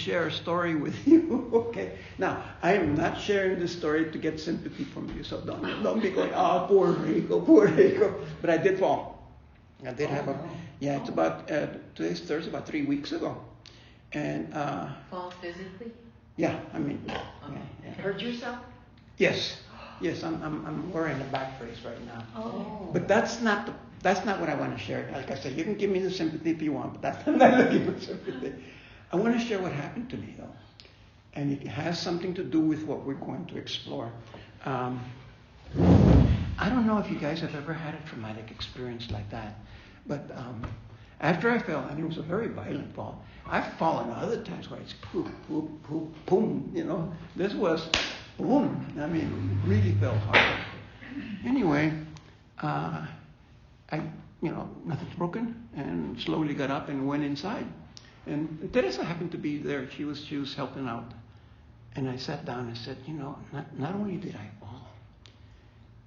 share a story with you. Okay. Now, I am not sharing this story to get sympathy from you, so don't be going, oh, poor Rico, poor Rico. But I did fall. I did have it's about, today's Thursday, about 3 weeks ago. And fall physically? Yeah, I mean, yeah. Hurt yourself? Yes, I'm wearing a back brace right now. Oh. But that's not what I want to share. Like I said, you can give me the sympathy if you want, but that's not looking for sympathy. I want to share what happened to me, though. And it has something to do with what we're going to explore. I don't know if you guys have ever had a traumatic experience like that. But after I fell, and it was a very violent fall, I've fallen other times where it's poop, poop, poop, boom, you know. This was boom. I mean, it really felt hard. Anyway, nothing's broken, and slowly got up and went inside. And Teresa happened to be there. She was helping out. And I sat down and said, not only did I fall,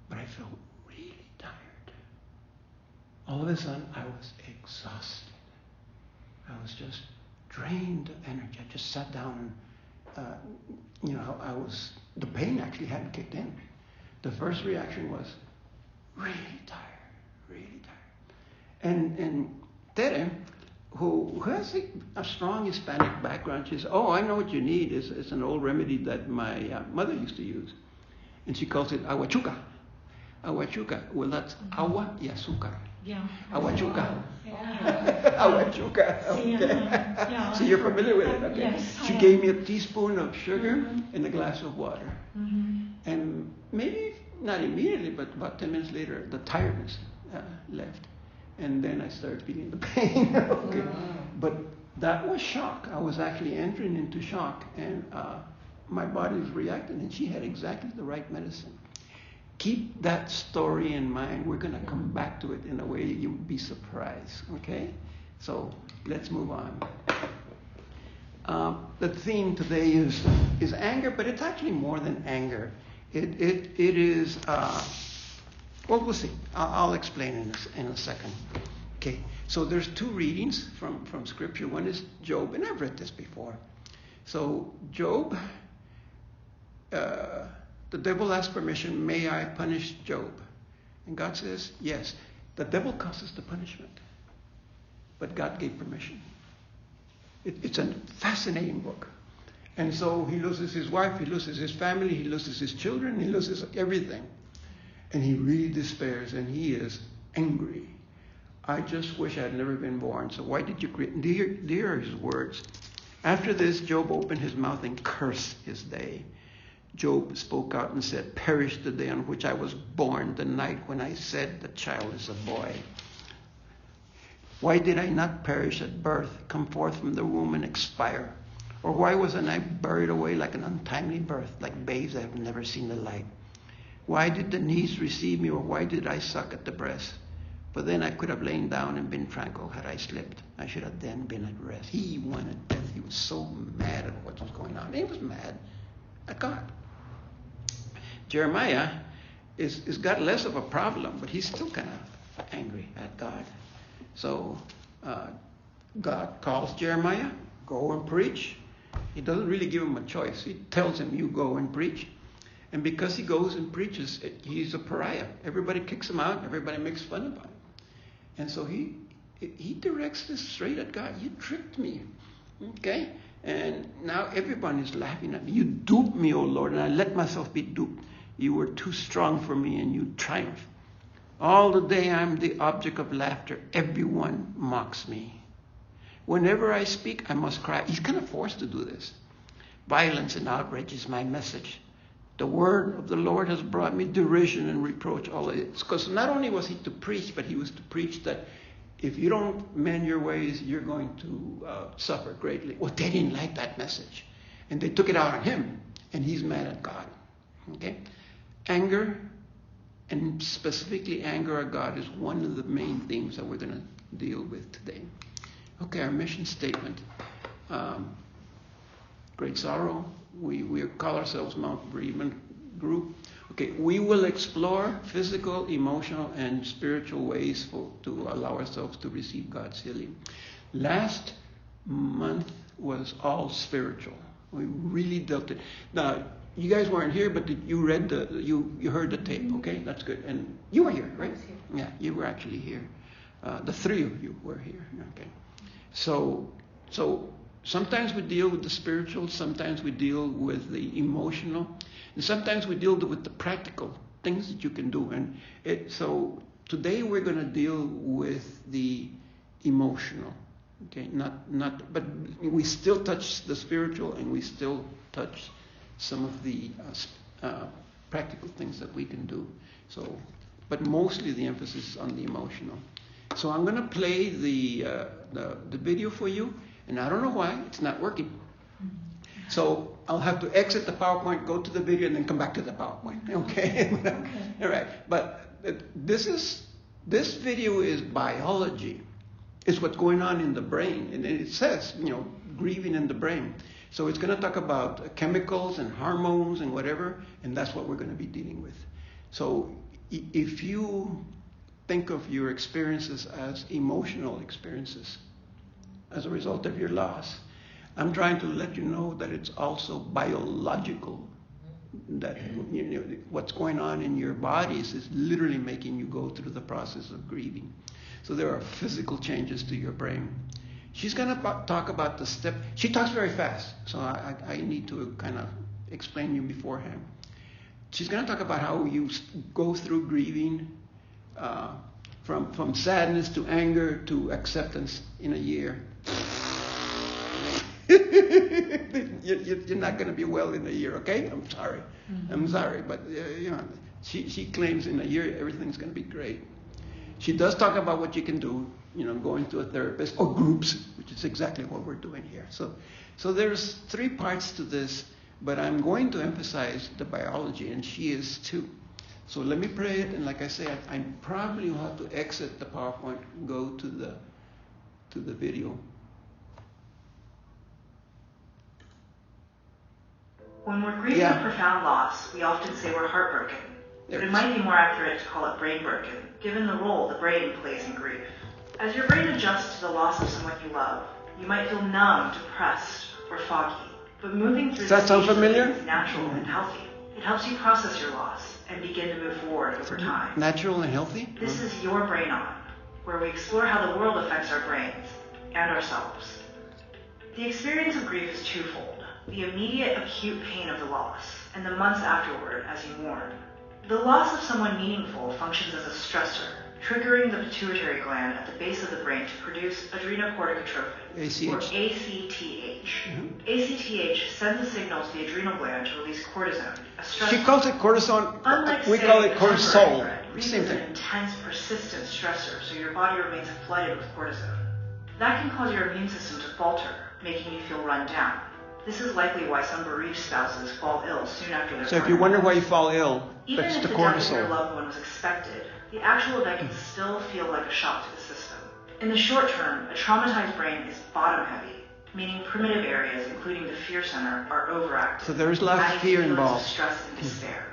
but I felt really tired. All of a sudden, I was exhausted. I was just drained of energy. I just sat down and, the pain actually hadn't kicked in. The first reaction was really tired. And Tere, who has a strong Hispanic background, she says, I know what you need. It's an old remedy that my mother used to use. And she calls it aguachuca. Aguachuca. Well, that's agua y azúcar. Yeah. Aguachuca. Yeah. Aguachuca. Okay. Yeah. So you're familiar with it? Okay. Yes. She gave me a teaspoon of sugar and a glass of water. Mm-hmm. And maybe not immediately, but about 10 minutes later, the tiredness left. And then I started feeling the pain. Okay. But that was shock. I was actually entering into shock, and my body was reacting, and she had exactly the right medicine. Keep that story in mind. We're going to come back to it in a way you would be surprised. Okay? So let's move on. The theme today is anger, but it's actually more than anger. It is. Well, we'll see. I'll explain in a second. Okay, so there's two readings from Scripture. One is Job, and I've read this before. So Job, the devil asked permission, may I punish Job? And God says, yes. The devil causes the punishment, but God gave permission. It's a fascinating book. And so he loses his wife, he loses his family, he loses his children, he loses everything. And he really despairs, and he is angry. I just wish I had never been born. So why did you create? Here are his words. After this, Job opened his mouth and cursed his day. Job spoke out and said, perish the day on which I was born, the night when I said the child is a boy. Why did I not perish at birth, come forth from the womb and expire? Or why wasn't I buried away like an untimely birth, like babes that have never seen the light? Why did the knees receive me, or why did I suck at the breast? For then I could have lain down and been tranquil. Had I slept, I should have then been at rest. He wanted death. He was so mad at what was going on. He was mad at God. Jeremiah is got less of a problem, but he's still kind of angry at God. So God calls Jeremiah, go and preach. He doesn't really give him a choice. He tells him, you go and preach. And because he goes and preaches, he's a pariah. Everybody kicks him out. Everybody makes fun of him. And so he directs this straight at God. You tricked me. Okay? And now everyone is laughing at me. You duped me, O Lord, and I let myself be duped. You were too strong for me, and you triumphed. All the day I'm the object of laughter. Everyone mocks me. Whenever I speak, I must cry. He's kind of forced to do this. Violence and outrage is my message. The word of the Lord has brought me derision and reproach. All of it. Because not only was he to preach, but he was to preach that if you don't mend your ways, you're going to suffer greatly. Well, they didn't like that message. And they took it out on him. And he's mad at God. Okay? Anger, and specifically anger at God, is one of the main themes that we're going to deal with today. Okay, our mission statement. Great sorrow. We call ourselves Mount Bereavement Group. Okay, we will explore physical, emotional, and spiritual ways to allow ourselves to receive God's healing. Last month, was all spiritual. We really dealt it. Now, you guys weren't here, but you read you heard the tape, okay? That's good. And you were here, right? I was here. Yeah, you were actually here. The three of you were here, okay? So sometimes we deal with the spiritual, sometimes we deal with the emotional, and sometimes we deal with the practical things that you can do. And so today we're going to deal with the emotional, okay? But we still touch the spiritual, and we still touch some of the practical things that we can do. So, but mostly the emphasis is on the emotional. So I'm going to play the video for you, and I don't know why it's not working. So I'll have to exit the PowerPoint, go to the video, and then come back to the PowerPoint. Okay. All right. But this video is biology. It's what's going on in the brain, and it says, grieving in the brain. So it's going to talk about chemicals and hormones and whatever, and that's what we're going to be dealing with. So if you think of your experiences as emotional experiences as a result of your loss, I'm trying to let you know that it's also biological, that what's going on in your bodies is literally making you go through the process of grieving. So there are physical changes to your brain. She's going to talk about the step. She talks very fast, so I need to kind of explain you beforehand. She's going to talk about how you go through grieving, from sadness to anger to acceptance in a year. You're not going to be well in a year, okay? I'm sorry. Mm-hmm. I'm sorry, but she claims in a year everything's going to be great. She does talk about what you can do, going to a therapist or groups, which is exactly what we're doing here. So there's 3 parts to this, but I'm going to emphasize the biology, and she is too. So let me pray it, and like I said, I probably will have to exit the PowerPoint and go to the video. When we're grieving a profound loss, we often say we're heartbroken. But it might be more accurate to call it brain broken, given the role the brain plays in grief. As your brain adjusts to the loss of someone you love, you might feel numb, depressed, or foggy. But moving through Does that sound familiar? Is natural and healthy. It helps you process your loss and begin to move forward over time. Natural and healthy? This is Your Brain On, where we explore how the world affects our brains and ourselves. The experience of grief is twofold: the immediate acute pain of the loss, and the months afterward as you mourn. The loss of someone meaningful functions as a stressor, triggering the pituitary gland at the base of the brain to produce adrenocorticotrophin, or ACTH. Mm-hmm. ACTH sends a signal to the adrenal gland to release cortisone, a stress She calls it cortisone. Unlike, we call it cortisol. Grief is an intense, persistent stressor, so your body remains flooded with cortisone. That can cause your immune system to falter, making you feel run down. This is likely why some bereaved spouses fall ill soon after their So if you wonder why you fall ill, even that's if the the death of cortisol. your loved one was expected, the actual event can still feel like a shock to the system. In the short term, a traumatized brain is bottom-heavy, meaning primitive areas, including the fear center, are overactive. So there is a lot of fear involved. Stress and despair.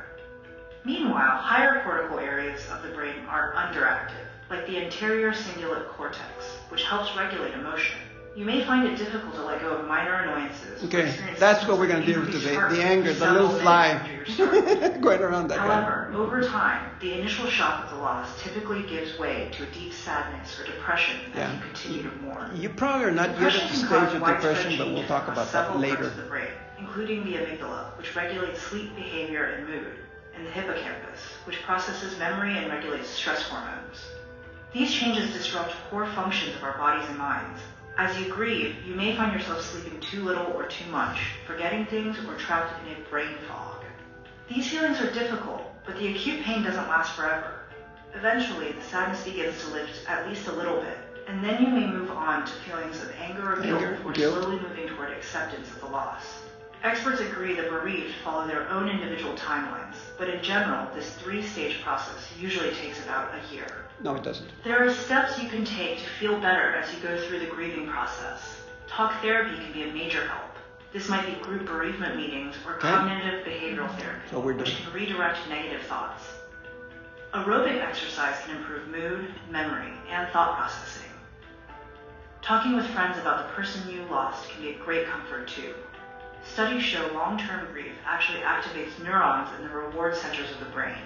Meanwhile, higher cortical areas of the brain are underactive, like the anterior cingulate cortex, which helps regulate emotion. You may find it difficult to let go of minor annoyances. Okay, that's what we're going to deal with today. The anger, the little fly going around that guy. However, over time, the initial shock of the loss typically gives way to a deep sadness or depression as you continue to mourn. You probably are not yet at the stage of depression, but we'll talk about that later. Parts of the brain, including the amygdala, which regulates sleep behavior and mood, and the hippocampus, which processes memory and regulates stress hormones. These changes disrupt core functions of our bodies and minds. As you grieve, you may find yourself sleeping too little or too much, forgetting things, or trapped in a brain fog. These feelings are difficult, but the acute pain doesn't last forever. Eventually, the sadness begins to lift at least a little bit, and then you may move on to feelings of anger or guilt before slowly moving toward acceptance of the loss. Experts agree that bereaved follow their own individual timelines, but in general, this 3-stage process usually takes about a year. No, it doesn't. There are steps you can take to feel better as you go through the grieving process. Talk therapy can be a major help. This might be group bereavement meetings or cognitive behavioral therapy, which can redirect negative thoughts. Aerobic exercise can improve mood, memory, and thought processing. Talking with friends about the person you lost can be a great comfort too. Studies show long-term grief actually activates neurons in the reward centers of the brain.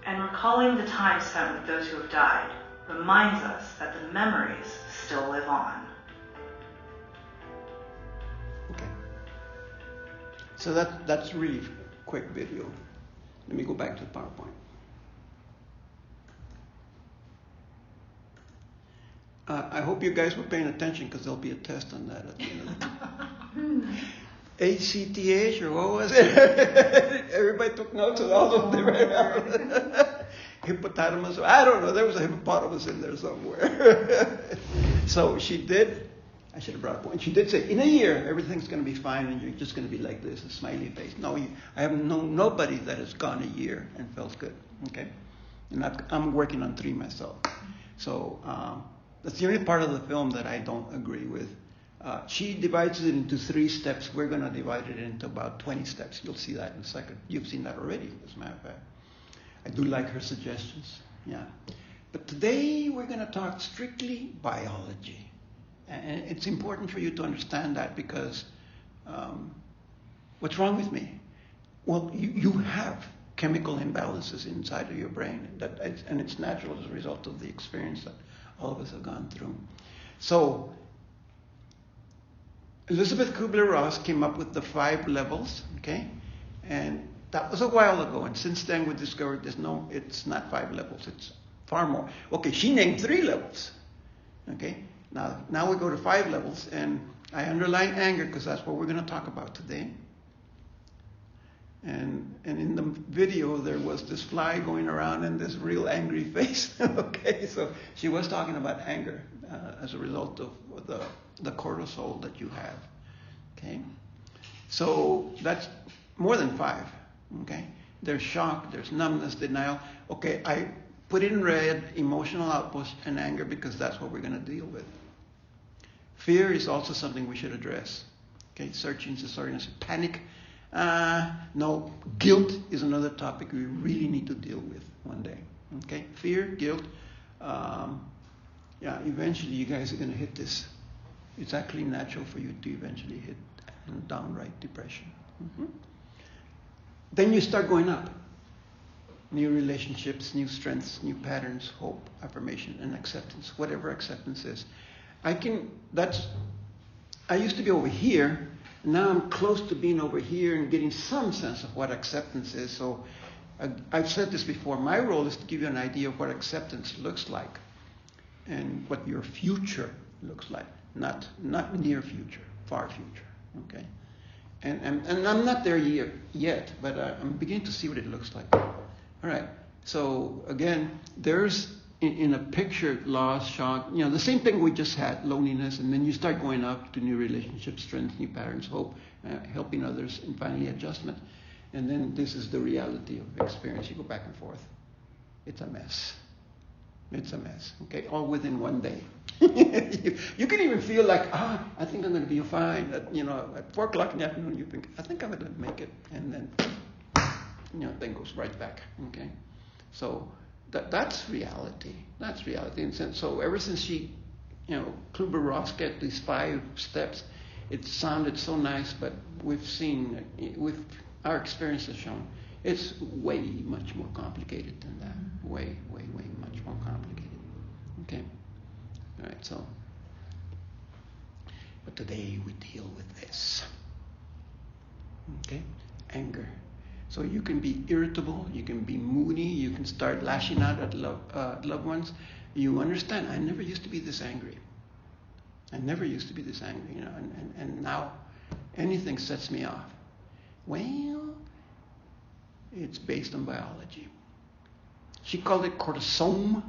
And recalling the time spent with those who have died reminds us that the memories still live on. Okay. So that's really quick video. Let me go back to the PowerPoint. I hope you guys were paying attention because there'll be a test on that at the end of the ACTH or what was it? Everybody took notes and all of them. Hippopotamus. I don't know. There was a hippopotamus in there somewhere. So she did. I should have brought one. She did say, in a year, everything's going to be fine and you're just going to be like this, a smiley face. No, I have known nobody that has gone a year and felt good. Okay? And I'm working on 3 myself. So that's the only part of the film that I don't agree with. She divides it into 3 steps. We're going to divide it into about 20 steps. You'll see that in a second. You've seen that already, as a matter of fact. I do like her suggestions. Yeah. But today we're going to talk strictly biology. And it's important for you to understand that because what's wrong with me? Well, you have chemical imbalances inside of your brain, and it's natural as a result of the experience that all of us have gone through. So Elizabeth Kubler-Ross came up with the 5 levels, okay? And that was a while ago, and since then we discovered it's not 5 levels, it's far more. Okay, she named 3 levels, okay? Now we go to 5 levels, and I underline anger because that's what we're going to talk about today. And in the video, there was this fly going around and this real angry face. Okay, so she was talking about anger as a result of the cortisol that you have. Okay, so that's more than 5. Okay, there's shock, there's numbness, denial. Okay, I put in red emotional outburst and anger because that's what we're going to deal with. Fear is also something we should address. Okay, searching, disorientation, panic. No, guilt is another topic we really need to deal with one day. Okay, fear, guilt. Eventually you guys are going to hit this. It's actually natural for you to eventually hit downright depression. Mm-hmm. Then you start going up. New relationships, new strengths, new patterns, hope, affirmation, and acceptance. Whatever acceptance is. I used to be over here. Now I'm close to being over here and getting some sense of what acceptance is. So I've said this before. My role is to give you an idea of what acceptance looks like and what your future looks like. Not near future, far future. Okay, and I'm not there yet, but I'm beginning to see what it looks like. All right. So again, there's in a picture, loss, shock, the same thing we just had, loneliness, and then you start going up to new relationships, strength, new patterns, hope, helping others, and finally adjustment. And then this is the reality of experience. You go back and forth. It's a mess. It's a mess, okay? All within one day. You can even feel like, I think I'm going to be fine. At 4 o'clock in the afternoon, you think, I think I'm going to make it. And then, thing goes right back, okay? So that's reality. That's reality. And so ever since she, Kubler-Ross get these 5 steps, it sounded so nice, but we've seen, with our experience has shown, it's way much more complicated than that. Way much more complicated. Okay? All right, so. But today we deal with this. Okay? Anger. So you can be irritable, you can be moody, you can start lashing out at loved ones. You understand, I never used to be this angry. And now anything sets me off. Well, it's based on biology. She called it cortisone,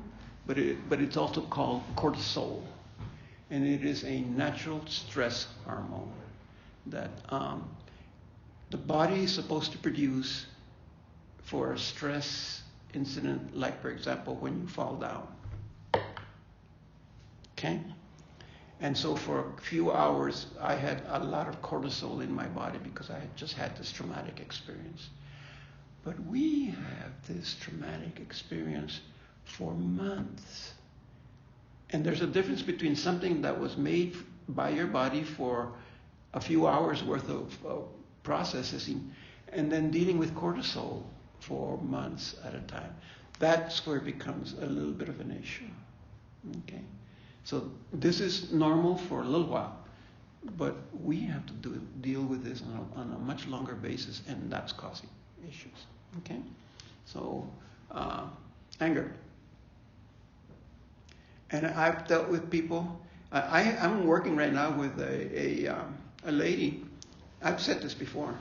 but it's also called cortisol. And it is a natural stress hormone that the body is supposed to produce for a stress incident, like, for example, when you fall down. Okay? And so for a few hours, I had a lot of cortisol in my body because I had just had this traumatic experience. But we have this traumatic experience for months. And there's a difference between something that was made by your body for a few hours worth of processing and then dealing with cortisol for months at a time. That's where it becomes a little bit of an issue. Okay? So this is normal for a little while, but we have to deal with this on a much longer basis, and that's causing issues. Okay? So, anger. And I've dealt with people. I'm working right now with a lady. I've said this before.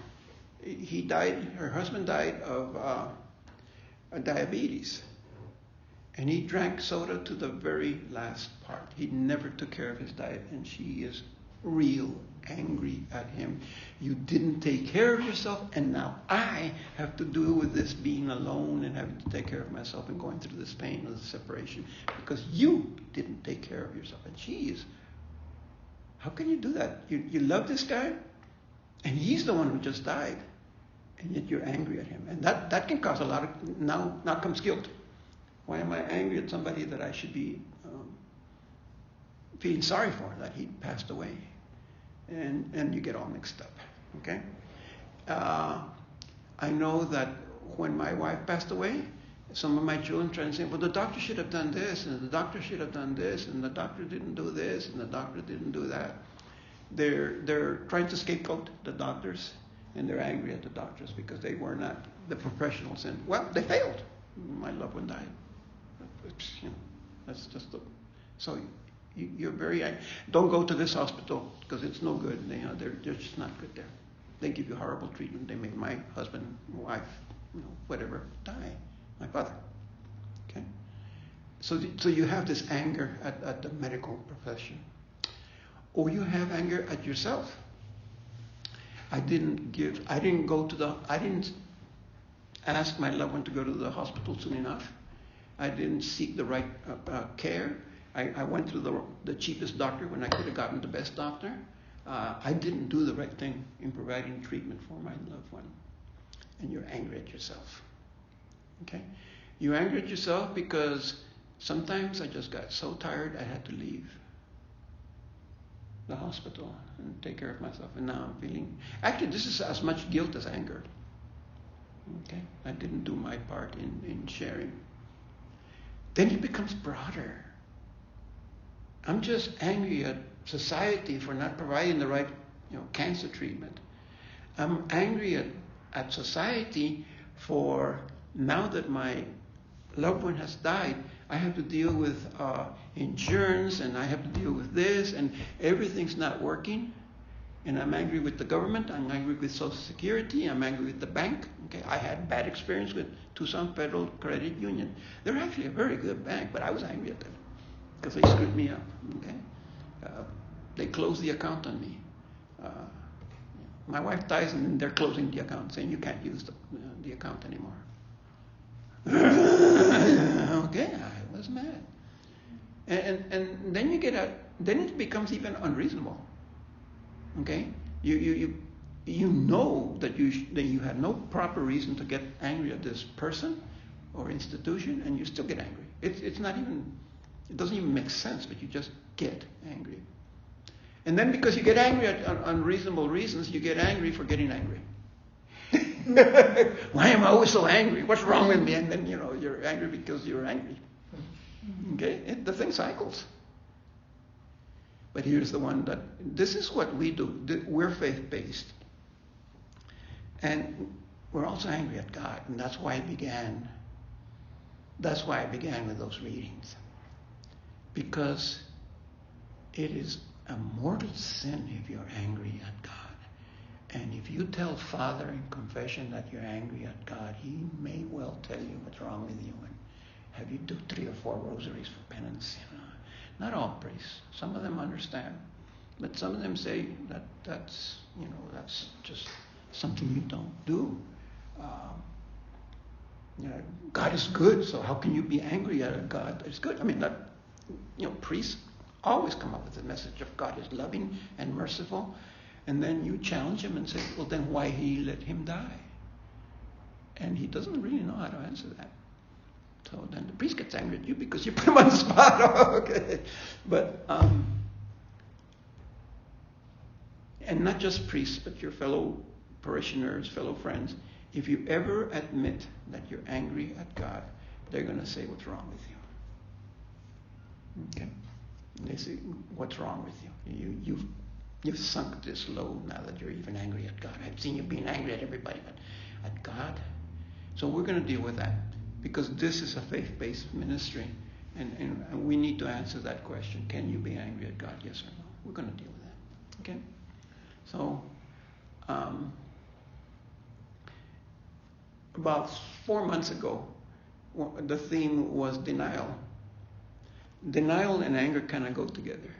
He died. Her husband died of diabetes, and he drank soda to the very last part. He never took care of his diet, and she is real angry at him. You didn't take care of yourself, and now I have to deal with this being alone and having to take care of myself and going through this pain of the separation because you didn't take care of yourself. And she is, how can you do that? You love this guy, and he's the one who just died, and yet you're angry at him. And that can cause a lot of, now comes guilt. Why am I angry at somebody that I should be feeling sorry for, that he passed away? And you get all mixed up, okay? I know that when my wife passed away, some of my children tried to say, well, the doctor should have done this, and the doctor should have done this, and the doctor didn't do this, and the doctor didn't do that. They're trying to scapegoat the doctors, and they're angry at the doctors because they were not the professionals. And, well, they failed. My loved one died. That's just the... So you're very angry. Don't go to this hospital because it's no good. They're just not good there. They give you horrible treatment. They made my husband, wife, whatever, die. My father. Okay? So you have this anger at the medical profession. Or you have anger at yourself. I didn't ask my loved one to go to the hospital soon enough. I didn't seek the right care. I went to the cheapest doctor when I could have gotten the best doctor. I didn't do the right thing in providing treatment for my loved one. And you're angry at yourself. Okay? You're angry at yourself because sometimes I just got so tired I had to leave the hospital and take care of myself. And now I'm feeling... Actually, this is as much guilt as anger. Okay? I didn't do my part in sharing. Then it becomes broader. I'm just angry at society for not providing the right, cancer treatment. I'm angry at society for now that my loved one has died, I have to deal with insurance, and I have to deal with this, and everything's not working. And I'm angry with the government. I'm angry with Social Security. I'm angry with the bank. Okay, I had bad experience with Tucson Federal Credit Union. They're actually a very good bank, but I was angry at them because they screwed me up. Okay, they closed the account on me. My wife dies, and they're closing the account, saying you can't use the account anymore. Okay, I was mad, and then you get then it becomes even unreasonable. Okay, you know that you had no proper reason to get angry at this person or institution, and you still get angry. It doesn't even make sense, but you just get angry. And then because you get angry at unreasonable reasons, you get angry for getting angry. Why am I always so angry? What's wrong with me? And then you're angry because you're angry. Okay, the thing cycles. But here's the one that, this is what we do. We're faith-based. And we're also angry at God. And that's why I began with those readings. Because it is a mortal sin if you're angry at God. And if you tell Father in confession that you're angry at God, He may well tell you what's wrong with you and have you do 3 or 4 rosaries for penance. Not all priests. Some of them understand, but some of them say that's just something you don't do. God is good, so how can you be angry at a God that is good? I mean, priests always come up with the message of God is loving and merciful, and then you challenge him and say, well, then why He let him die? And he doesn't really know how to answer that. So then the priest gets angry at you because you put him on the spot. Okay. But, and not just priests, but your fellow parishioners, fellow friends, if you ever admit that you're angry at God, they're going to say, what's wrong with you? Okay? And they say, what's wrong with you? You've sunk this low now that you're even angry at God. I've seen you being angry at everybody, but at God? So we're going to deal with that because this is a faith-based ministry, and we need to answer that question. Can you be angry at God? Yes or no? We're going to deal with that. Okay? So, about 4 months ago, the theme was denial. Denial and anger kind of go together.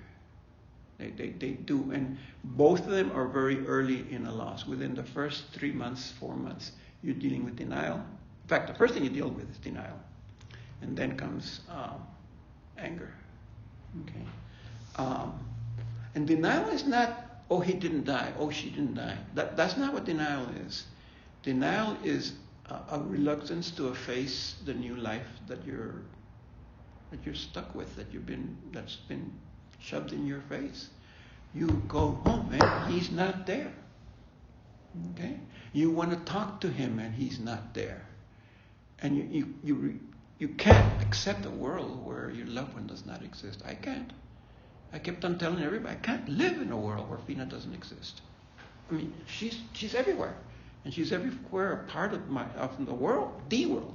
They do, and both of them are very early in a loss. Within the first 3 months, 4 months, you're dealing with denial. In fact, the first thing you deal with is denial, and then comes anger. Okay, and denial is not, oh, he didn't die, oh, she didn't die. That's not what denial is. Denial is a reluctance to face the new life that you're stuck with, that's been shoved in your face. You go home and he's not there. Okay? You want to talk to him and he's not there. And you can't accept a world where your loved one does not exist. I can't. I kept on telling everybody, I can't live in a world where Fina doesn't exist. I mean, she's everywhere. And she's everywhere a part of the world,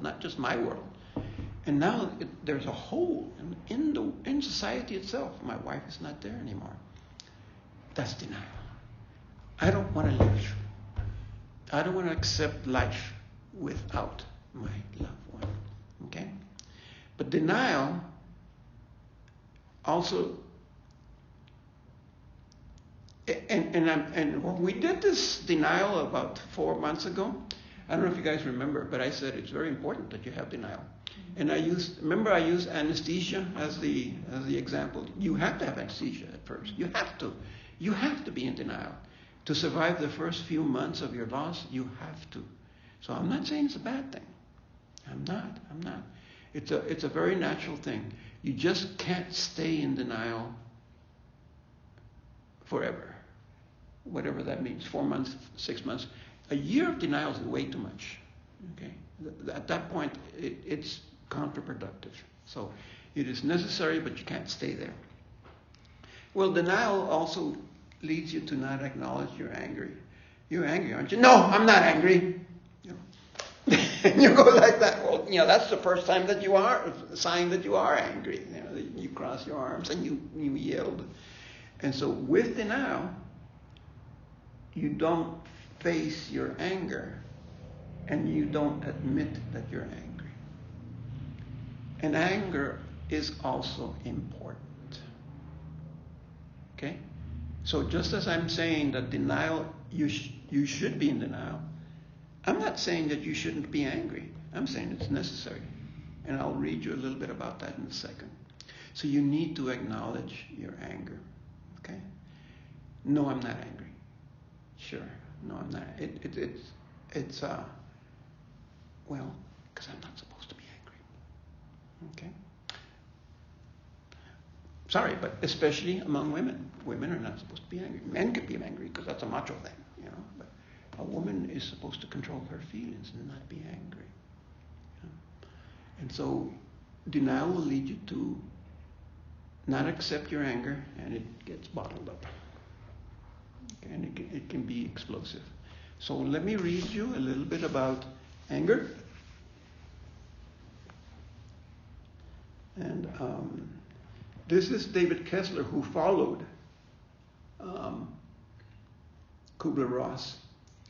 not just my world. And now there's a hole in society itself. My wife is not there anymore. That's denial. I don't want to live. I don't want to accept life without my loved one. Okay? But denial also, and when we did this denial about 4 months ago, I don't know if you guys remember, but I said it's very important that you have denial. And I used anesthesia as the example. You have to have anesthesia at first. You have to. You have to be in denial. To survive the first few months of your loss, you have to. So I'm not saying it's a bad thing. I'm not. It's a very natural thing. You just can't stay in denial forever. Whatever that means. 4 months, 6 months. A year of denial is way too much. Okay? At that point, it's counterproductive. So it is necessary, but you can't stay there. Well, denial also leads you to not acknowledge you're angry. You're angry, aren't you? No, I'm not angry. And you go like that. Well, that's the first time that you are, a sign that you are angry. You cross your arms and you yelled. And so with denial, you don't face your anger and you don't admit that you're angry. And anger is also important. Okay? So just as I'm saying that denial, you should be in denial, I'm not saying that you shouldn't be angry. I'm saying it's necessary. And I'll read you a little bit about that in a second. So you need to acknowledge your anger. Okay? No, I'm not angry. Sure. No, I'm not. It's well, because I'm not supposed to be angry. Okay? Sorry, but especially among women. Women are not supposed to be angry. Men can be angry because that's a macho thing, But a woman is supposed to control her feelings and not be angry. And so denial will lead you to not accept your anger, and it gets bottled up. Okay, and it can be explosive. So let me read you a little bit about anger. And this is David Kessler, who followed Kubler-Ross.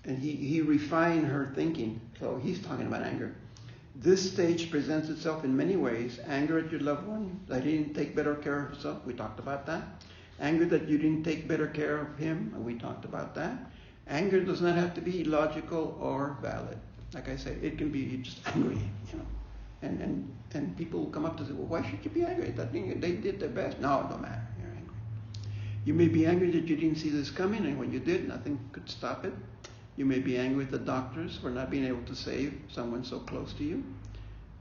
And he refined her thinking. So he's talking about anger. This stage presents itself in many ways. Anger at your loved one, that he didn't take better care of himself. We talked about that. Anger that you didn't take better care of him. We talked about that. Anger does not have to be illogical or valid. Like I said, it can be just angry, And people come up to say, well, why should you be angry? That thing, they did their best. No, it don't matter. You're angry. You may be angry that you didn't see this coming, and when you did, nothing could stop it. You may be angry with the doctors for not being able to save someone so close to you.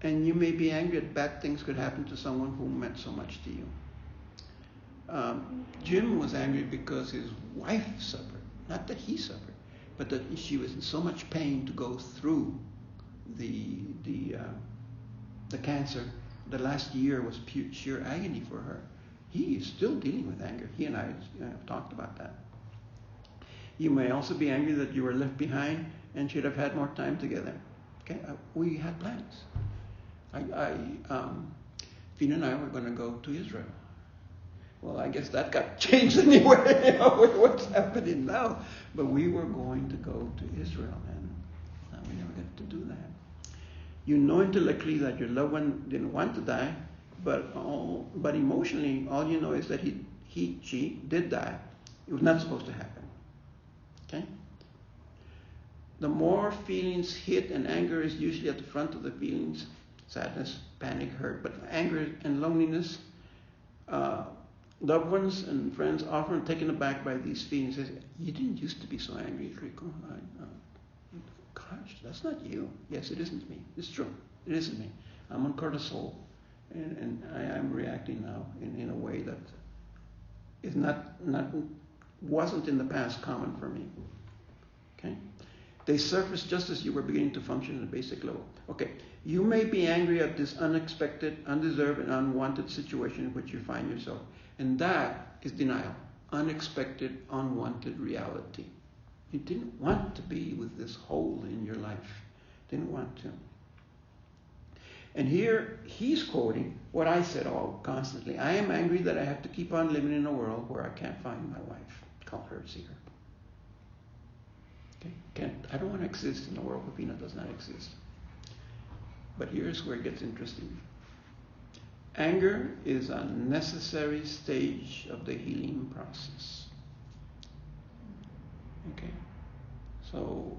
And you may be angry that bad things could happen to someone who meant so much to you. Jim was angry because his wife suffered. Not that he suffered, but that she was in so much pain to go through the cancer. The last year was sheer agony for her. He is still dealing with anger. He and I have talked about that. You may also be angry that you were left behind and should have had more time together. Okay, we had plans. Fina and I were going to go to Israel. Well, I guess that got changed anyway, you know, with what's happening now. But we were going to go to Israel, and we never got to do that. You know intellectually that your loved one didn't want to die, but emotionally, all you know is that she did die. It was not supposed to happen. Okay? The more feelings hit, and anger is usually at the front of the feelings, sadness, panic, hurt, but anger and loneliness, loved ones and friends often are taken aback by these feelings. They say, you didn't used to be so angry, Rico. Gosh, that's not you. Yes, it isn't me. It's true. It isn't me. I'm on cortisol, and I am reacting now in a way that is wasn't in the past common for me. Okay? They surface just as you were beginning to function at a basic level. Okay, you may be angry at this unexpected, undeserved, and unwanted situation in which you find yourself. And that is denial. Unexpected, unwanted reality. You didn't want to be with this hole in your life. Didn't want to. And here he's quoting what I said all constantly. I am angry that I have to keep on living in a world where I can't find my wife. Call her, see her. Okay? I don't want to exist in a world where Pina does not exist. But here's where it gets interesting. Anger is a necessary stage of the healing process. Okay? So,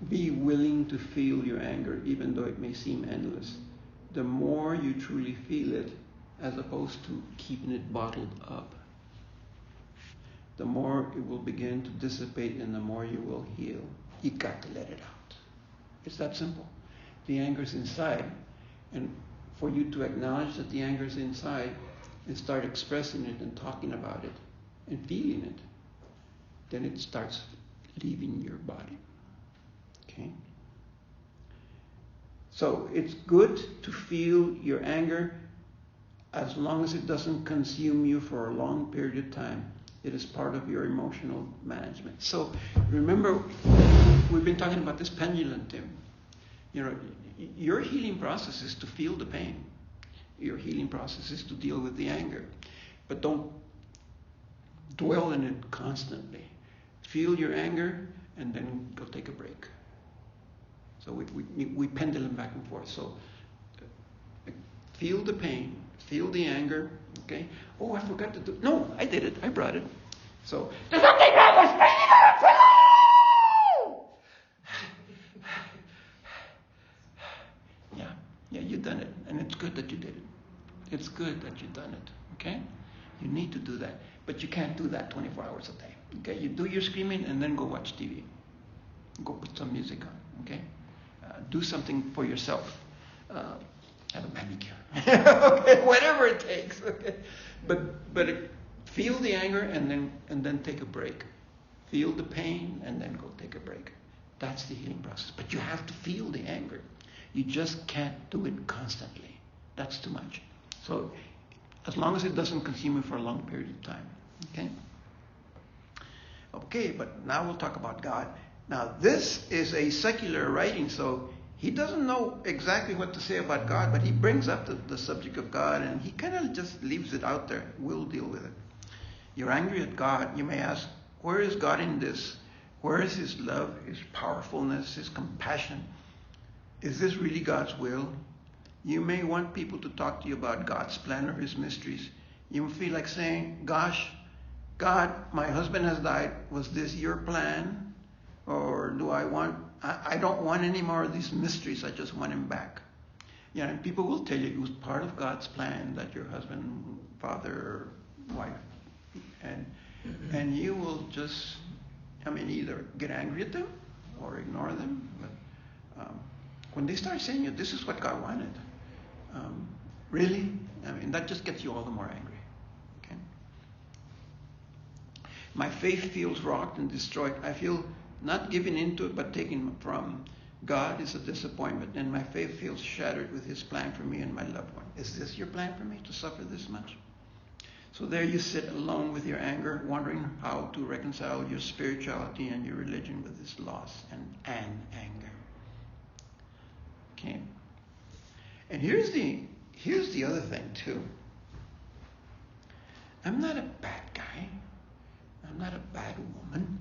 be willing to feel your anger, even though it may seem endless. The more you truly feel it, as opposed to keeping it bottled up, the more it will begin to dissipate and the more you will heal. You got to let it out. It's that simple. The anger is inside, and for you to acknowledge that the anger is inside and start expressing it and talking about it and feeling it, then it starts leaving your body. Okay? So it's good to feel your anger as long as it doesn't consume you for a long period of time. It is part of your emotional management. So remember, we've been talking about this pendulum, Tim. You know, your healing process is to feel the pain. Your healing process is to deal with the anger. But don't dwell in it constantly. Feel your anger and then go take a break. So we pendulum back and forth. So feel the pain, feel the anger, okay? Oh, I forgot to do. No, I did it. I brought it. So there's something wrong with me. Yeah, you've done it, and it's good that you did it. It's good that you've done it. Okay? You need to do that, but you can't do that 24 hours a day. Okay? You do your screaming and then go watch TV. Go put some music on. Okay? Do something for yourself. Have a manicure. Okay? Whatever it takes. Okay? But feel the anger and then take a break. Feel the pain and then go take a break. That's the healing process. But you have to feel the anger. You just can't do it constantly. That's too much. So as long as it doesn't consume you for a long period of time. Okay? Okay, but now we'll talk about God. Now this is a secular writing, so he doesn't know exactly what to say about God, but he brings up the subject of God, and he kind of just leaves it out there. We'll deal with it. You're angry at God. You may ask, where is God in this? Where is his love, his powerfulness, his compassion? Is this really God's will? You may want people to talk to you about God's plan or his mysteries. You feel like saying, gosh, God, my husband has died. Was this your plan? Or I don't want any more of these mysteries. I just want him back. You know, and people will tell you it was part of God's plan that your husband, father, wife, and you will just, either get angry at them or ignore them. But when they start saying, this is what God wanted, really? I mean, that just gets you all the more angry. Okay? My faith feels rocked and destroyed. I feel not giving into it, but taken from God is a disappointment, and my faith feels shattered with his plan for me and my loved one. Is this your plan for me, to suffer this much? So there you sit alone with your anger, wondering how to reconcile your spirituality and your religion with this loss and anger. Okay. And here's the other thing too. I'm not a bad guy. I'm not a bad woman.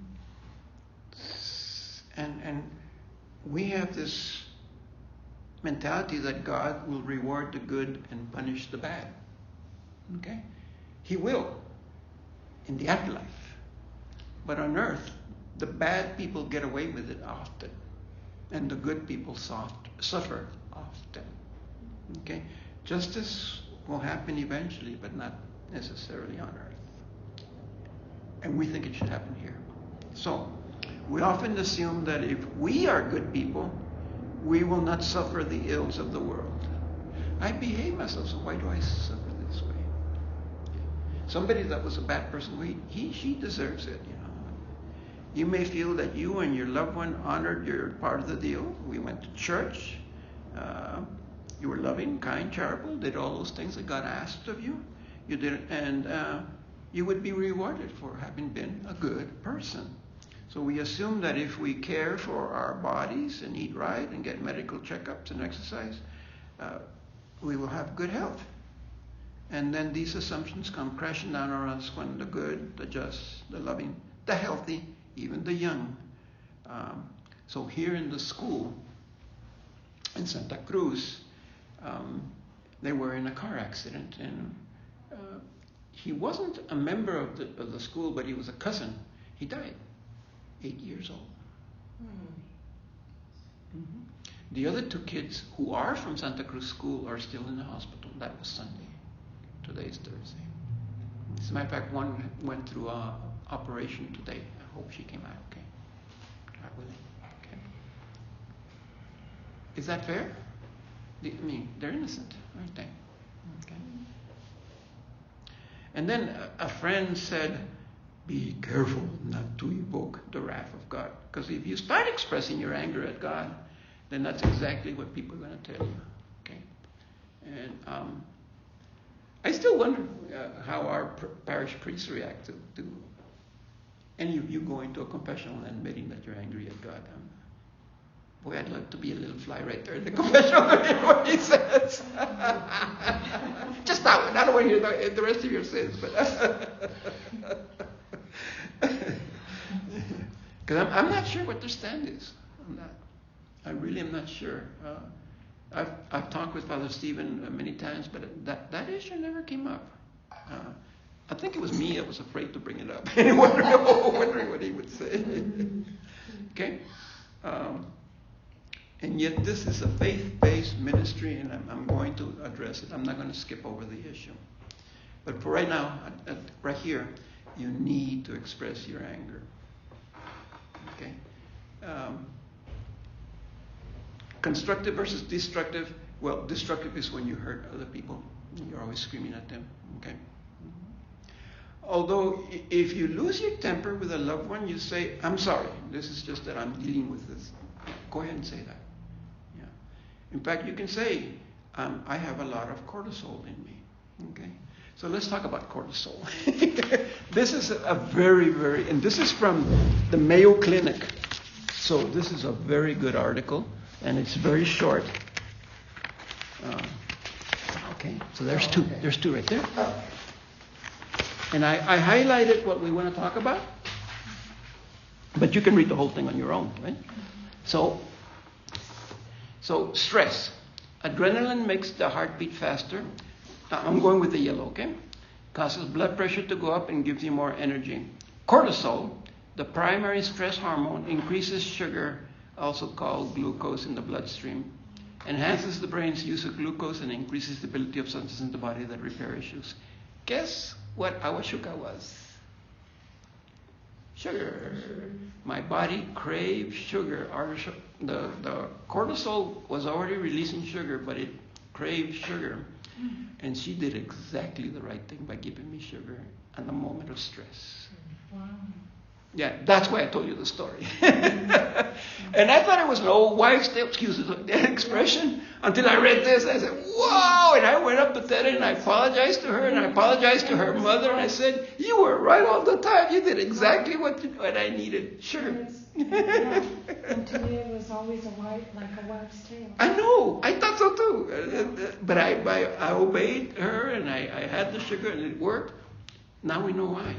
And we have this mentality that God will reward the good and punish the bad. Okay? He will in the afterlife. But on earth, the bad people get away with it often. And the good people suffer often. Okay? Justice will happen eventually, but not necessarily on earth. And we think it should happen here. So, we often assume that if we are good people, we will not suffer the ills of the world. I behave myself, so why do I suffer this way? Somebody that was a bad person, she deserves it, you know. You may feel that you and your loved one honored your part of the deal. We went to church. You were loving, kind, charitable, did all those things that God asked of you. You did it, and you would be rewarded for having been a good person. So we assume that if we care for our bodies and eat right and get medical checkups and exercise, we will have good health. And then these assumptions come crashing down on us when the good, the just, the loving, the healthy, even the young. So here in the school in Santa Cruz, they were in a car accident, and he wasn't a member of the school, but he was a cousin. He died, 8 years old. Mm-hmm. The other two kids who are from Santa Cruz School are still in the hospital. That was Sunday. Today is Thursday. As a matter of fact, one went through an operation today. I hope she came out okay. God willing. Okay. Is that fair? I mean, they're innocent, aren't they? Okay. And then a friend said, be careful not to evoke the wrath of God. Because if you start expressing your anger at God, then that's exactly what people are going to tell you. Okay? And I still wonder how our parish priests react to any of you going to a confessional and admitting that you're angry at God. Boy, I'd love to be a little fly right there in the confessional and hear what he says. Just that one. I don't want to hear the rest of your sins. Because I'm not sure what their stand is on that. I really am not sure. I've talked with Father Stephen many times, but that issue never came up. I think it was me that was afraid to bring it up, wondering what he would say. Okay? And yet this is a faith-based ministry, and I'm going to address it. I'm not going to skip over the issue. But for right now, right here, you need to express your anger. Okay? Constructive versus destructive. Well, destructive is when you hurt other people. You're always screaming at them. Okay? Although, if you lose your temper with a loved one, you say, I'm sorry. This is just that I'm dealing with this. Go ahead and say that. Yeah. In fact, you can say, I have a lot of cortisol in me. Okay? So let's talk about cortisol. This is a very, and this is from the Mayo Clinic. So this is a very good article, and it's very short. Okay, so there's two. There's two right there. And I highlighted what we want to talk about, but you can read the whole thing on your own, right? So stress. Adrenaline makes the heart beat faster. I'm going with the yellow, okay? Causes blood pressure to go up and gives you more energy. Cortisol, the primary stress hormone, increases sugar, also called glucose, in the bloodstream, enhances the brain's use of glucose, and increases the ability of substances in the body that repair issues. Guess what our sugar was? Sugar. My body craved sugar. The cortisol was already releasing sugar, but it craved sugar. And she did exactly the right thing by giving me sugar at the moment of stress. Wow. Yeah, that's why I told you the story. And I thought it was an old wives' tale, excuse the expression, until I read this. I said, whoa! And I went up to Ted and I apologized to her, and I apologized to her mother, and I said, you were right all the time. You did exactly what I needed. Sure. Yeah. And to me, it was always like a wife's tale. I know. I thought so too. But I obeyed her, and I had the sugar, and it worked. Now we know why.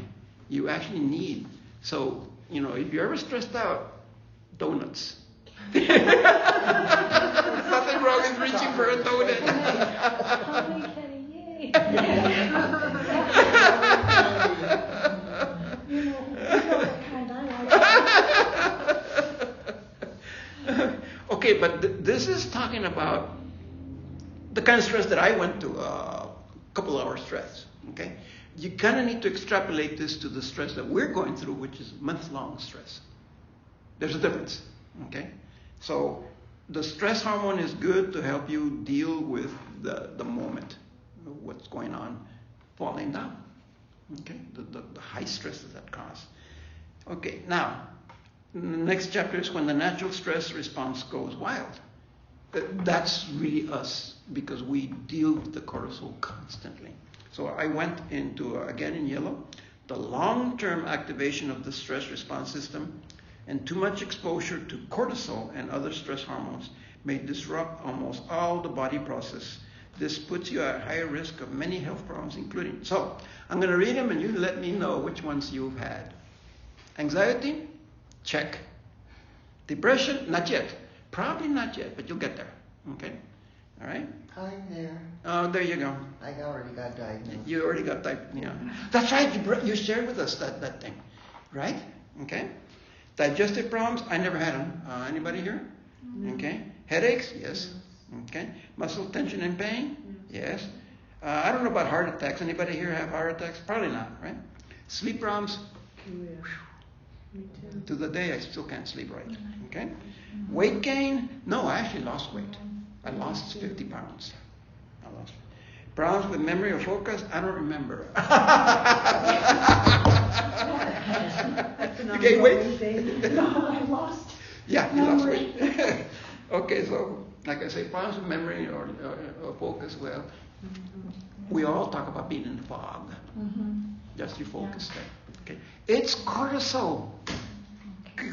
You actually need. So, if you're ever stressed out, donuts. Nothing wrong with reaching for a donut. Okay, but this is talking about the kind of stress that I went through, a couple hour stress. Okay, you kind of need to extrapolate this to the stress that we're going through, which is month-long stress. There's a difference. Okay, so the stress hormone is good to help you deal with the moment, what's going on, falling down. Okay, the high stresses that cause. Okay, now the next chapter is when the natural stress response goes wild. That's really us, because we deal with the cortisol constantly. So I went into, again in yellow, the long-term activation of the stress response system, and too much exposure to cortisol and other stress hormones may disrupt almost all the body process. This puts you at higher risk of many health problems, including. So I'm going to read them, and you let me know which ones you've had. Anxiety, check. Depression, not yet. Probably not yet, but you'll get there. Okay? All right? I'm there. Oh, there you go. I already got diagnosed. You already got that. Yeah. That's right. You shared with us that thing. Right? Okay? Digestive problems, I never had them. Anybody here? Okay. Headaches? Yes. Okay. Muscle tension and pain? Yes. I don't know about heart attacks. Anybody here have heart attacks? Probably not, right? Sleep problems? To the day I still can't sleep right. Okay. Weight gain? No, I actually lost weight. I lost 50 pounds. Problems with memory or focus? I don't remember. You gained weight? No, I lost. Yeah, you lost weight. Okay, so like I say, problems with memory or focus, well, we all talk about being in the fog. Just you focus there. Okay. It's cortisol.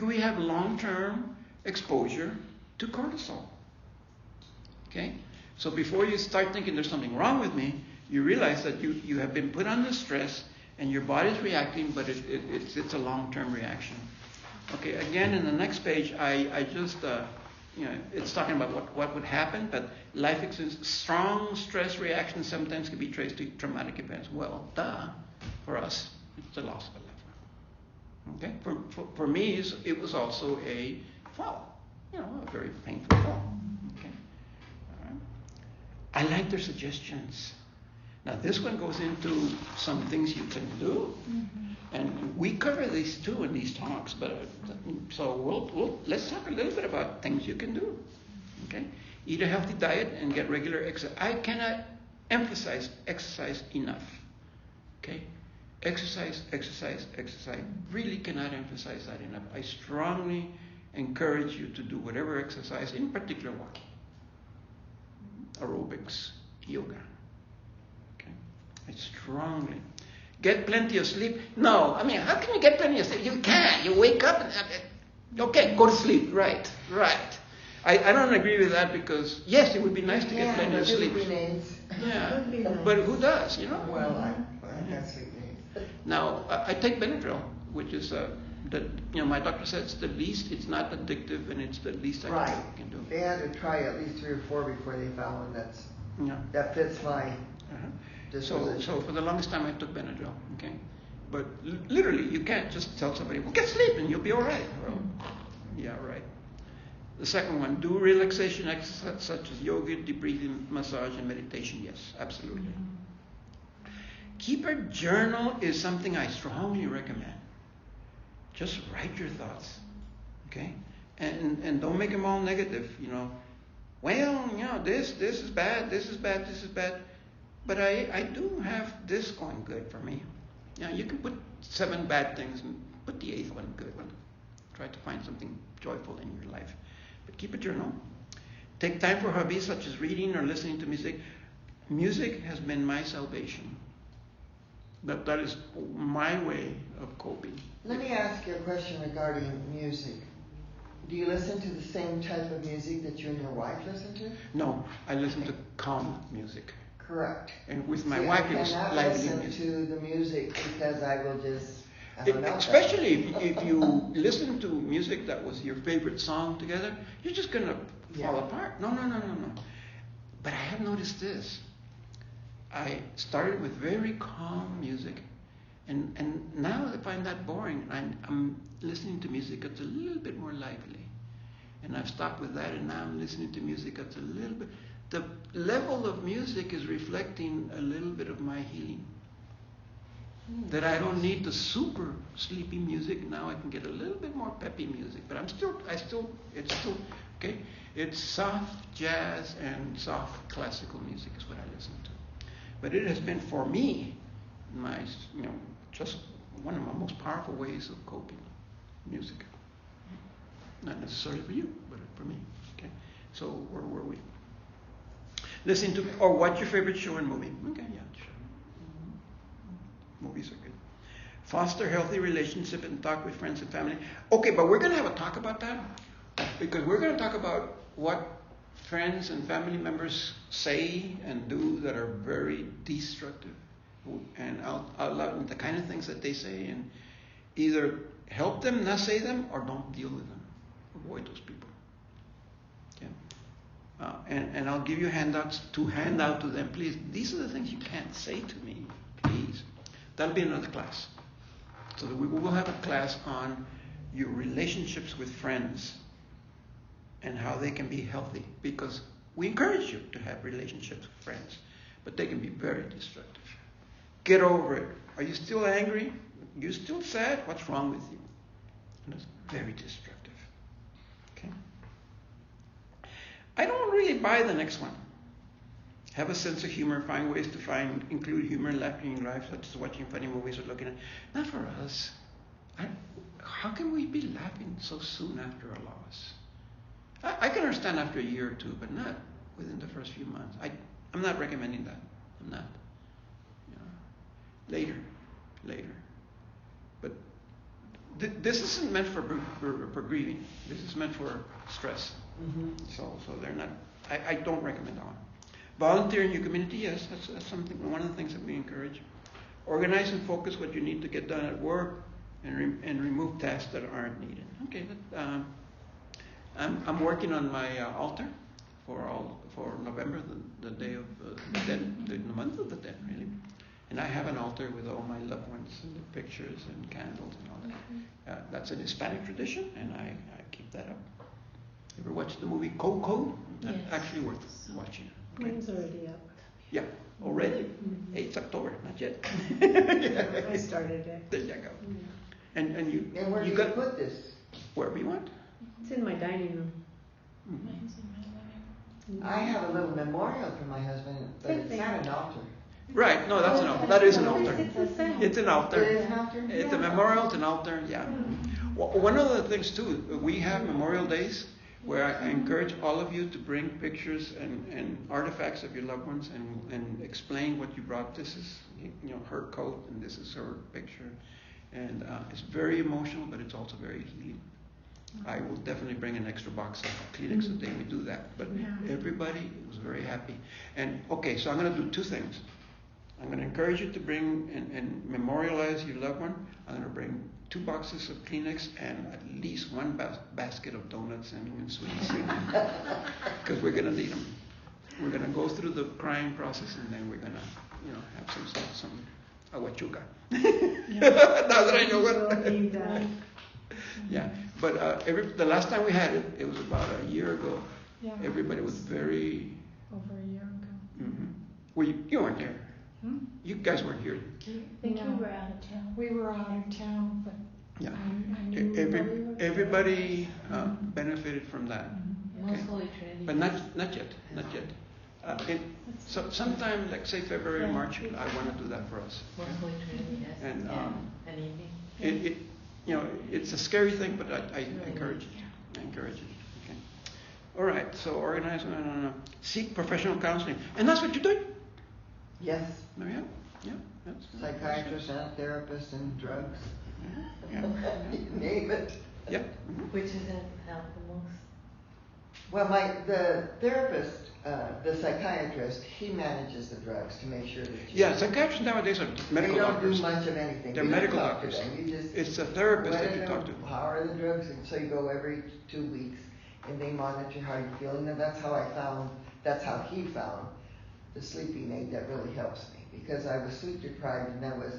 We have long-term exposure to cortisol. Okay? So before you start thinking there's something wrong with me, you realize that you have been put under stress and your body's reacting, but it's a long-term reaction. Okay, again, in the next page, I just, it's talking about what would happen, but life exists. Strong stress reactions sometimes can be traced to traumatic events. Well, for us, it's the loss of a loved one. Okay, for me, it was also a fall, a very painful fall. Okay, all right. I like their suggestions. Now, this one goes into some things you can do, and we cover these too in these talks. But so let's talk a little bit about things you can do. Okay, eat a healthy diet and get regular exercise. I cannot emphasize exercise enough. Okay, exercise. Really cannot emphasize that enough. I strongly encourage you to do whatever exercise, in particular walking, aerobics, yoga. I strongly. Get plenty of sleep? No. I mean, how can you get plenty of sleep? You can't. You wake up and, okay, go to sleep. Right. I don't agree with that because, yes, it would be nice to get plenty of sleep. Yeah, but who does, Well, I got sleep needs. Now, I take Benadryl, which is, my doctor said it's not addictive and it's the least I can do. They had to try at least 3 or 4 before they found one that fits my disposition. So for the longest time I took Benadryl, okay? But literally, you can't just tell somebody, well, get sleep and you'll be all right. Well, yeah, right. The second one, do relaxation exercises such as yoga, deep breathing, massage, and meditation. Yes, absolutely. Keep a journal is something I strongly recommend. Just write your thoughts, okay? And don't make them all negative, you know. Well, you know, this is bad, this is bad, this is bad. But I do have this going good for me. Yeah, you can put 7 bad things and put the 8th one good one. Try to find something joyful in your life. But keep a journal. Take time for hobbies such as reading or listening to music. Music has been my salvation. That is my way of coping. Let me ask you a question regarding music. Do you listen to the same type of music that you and your wife listen to? No, I listen to calm music. Correct. And with my wife, it was lively music. I cannot listen to the music because I will just... Especially if you listen to music that was your favorite song together, you're just going to fall apart. No. But I have noticed this. I started with very calm music, and now I find that boring. I'm listening to music that's a little bit more lively. And I've stopped with that, and now I'm listening to music that's a little bit... The level of music is reflecting a little bit of my healing. That I don't need the super sleepy music. Now I can get a little bit more peppy music. But it's still, okay? It's soft jazz and soft classical music is what I listen to. But it has been for me, just one of my most powerful ways of coping. Music. Not necessarily for you, but for me. Okay? So where were we? Listen to, or watch your favorite show and movie. Okay, yeah, sure. Movies are good. Foster healthy relationship and talk with friends and family. Okay, but we're going to have a talk about that because we're going to talk about what friends and family members say and do that are very destructive, and out the kind of things that they say, and either help them not say them or don't deal with them. Avoid those people. And I'll give you handouts to hand out to them. Please, these are the things you can't say to me. Please. That'll be another class. So that we will have a class on your relationships with friends and how they can be healthy. Because we encourage you to have relationships with friends, but they can be very destructive. Get over it. Are you still angry? You still sad? What's wrong with you? And it's very destructive. Okay? I don't really buy the next one. Have a sense of humor, find ways to include humor in your life, such as watching funny movies or looking at... Not for us. How can we be laughing so soon after a loss? I can understand after a year or two, but not within the first few months. I'm not recommending that. I'm not. Later. But this isn't meant for grieving. This is meant for stress. Mm-hmm. So they're not... I don't recommend that one. Volunteer in your community, yes, that's something. One of the things that we encourage. Organize and focus what you need to get done at work, and remove tasks that aren't needed. Okay, I'm working on my altar for November, the day of the dead, the month of the dead, really. And I have an altar with all my loved ones and the pictures and candles and all that. That's an Hispanic tradition, and I keep that up. Ever watched the movie Coco? That's actually worth watching. Okay. Mine's already up. Yeah, already? Mm-hmm. It's October, not yet. I started it. There you go. Yeah. And where do you put this? Wherever you want. It's in my dining room. Mm-hmm. Mine's in my living room. I have a little memorial for my husband, but it's not an altar. Right, no, that's an altar. That is an altar. It's the same. It's an altar. It is an altar? It's a memorial, it's an altar, yeah. Well, one of the things too, we have Memorial Days where I encourage all of you to bring pictures and artifacts of your loved ones and explain what you brought. This is, her coat, and this is her picture. And it's very emotional, but it's also very healing. I will definitely bring an extra box of Kleenex the day we do that. But everybody was very happy. And okay, so I'm going to do 2 things. I'm going to encourage you to bring and memorialize your loved one. I'm going to bring 2 boxes of Kleenex and at least 1 basket of donuts and sweets. Because we're going to need them. We're going to go through the crying process, and then we're going to, have some aguachuca. Now that I know what. Yeah, but the last time we had it was about a year ago. Yeah. Everybody was very... Over a year ago. Mm-hmm. Well, you weren't here. You guys weren't here. I think we were out of town. We were out of town, but Yeah. And Everybody benefited from that. Most Holy Trinity. But not yet. Sometime, like say February, March, I want to do that for us. Most Holy Trinity, yes. And an evening. it's a scary thing, but I encourage it. I encourage it. Okay. All right. So organize, seek professional counseling, and that's what you're doing. Yes. Oh, yeah. Yeah. That's Psychiatrist and therapist and drugs. Yeah. You name it. Yeah. Which is help the most? Well, the therapist, the psychiatrist, he manages the drugs to make sure that you. Yeah. Psychiatrists nowadays are medical they don't doctors. do much of anything. They're You don't medical talk to doctors. them. You just It's a therapist let that you them talk to. How are the drugs? And so you go every 2 weeks, and they monitor how you're feeling. And that's how he found the sleeping aid that really helps me, because I was sleep deprived and that was